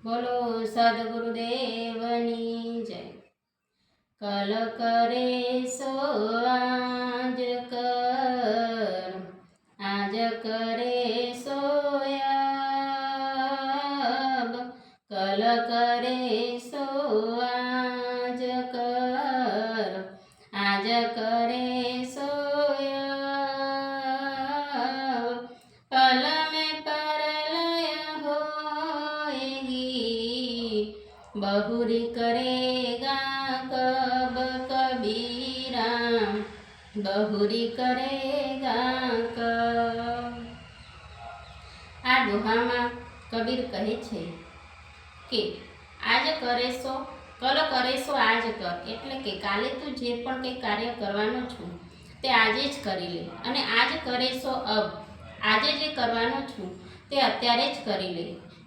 બોલો સદગુરુદેવની જય। કલ કરે સો આજ કર, આજ કરે સો આબ। કલ કરે સો આજ કર, આજ કરે સો આબ। पल में परलय होएगी, बहुरी करेगा कब कबीरा, बहुरी करेगा कब। આ દોહામાં કબીર કહે છે કે આજ કરેશો, કલ કરેશો આજ કર, એટલે કે કાલે તું જે પણ કંઈ કાર્ય કરવાનો છું તે આજે જ કરી લે, અને આજ કરેશો અબ, આજે જે કરવાનો છું તે અત્યારે જ કરી લે।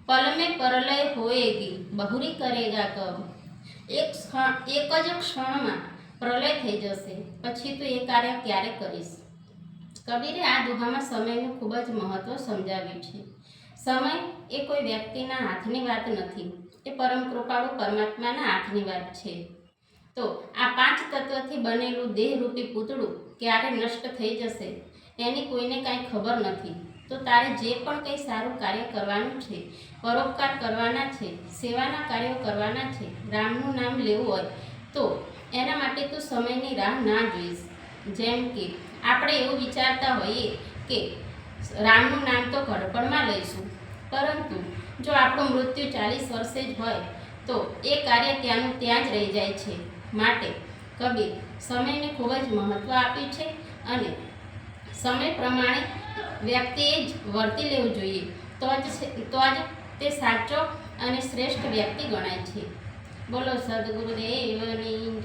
પલ મેં પરલય હોએગી, બહુરી કરેગા કબ, એક જ ક્ષણમાં પ્રલય થઈ જશે, પછી તું એ કાર્ય ક્યારે કરીશ। કબીરે આ દોહામાં સમયનું ખૂબ જ મહત્વ સમજાવ્યું છે। સમય એ કોઈ વ્યક્તિના હાથની વાત નથી, એ પરમ કૃપાળુ પરમાત્માના હાથની વાત છે। તો આ 5 તત્વથી બનેલું દેહરૂપી પૂતળું ક્યારે નષ્ટ થઈ જશે એની કોઈને કાંઈ ખબર નથી। તો તારે જે પણ કંઈ સારું કાર્ય કરવાનું છે, પરોપકાર કરવાના છે, સેવાના કાર્યો કરવાના છે, રામનું નામ લેવું હોય તો એના માટે તું સમયની રાહ ના જોઈશ। જેમ કે આપણે એવું વિચારતા હોઈએ કે રામનું નામ તો ઘડપણમાં લઈશું, પરંતુ જો આપણું મૃત્યુ 40 વર્ષે જ હોય તો એ કાર્ય ત્યાંનું ત્યાં જ રહી જાય છે। માટે કબીર સમયને ખૂબ જ મહત્ત્વ આપ્યું છે, અને સમય પ્રમાણે વ્યક્તિએ જ વર્તી લેવું જોઈએ, તો જ તે સાચો અને શ્રેષ્ઠ વ્યક્તિ ગણાય છે। બોલો સદગુરુદેવની।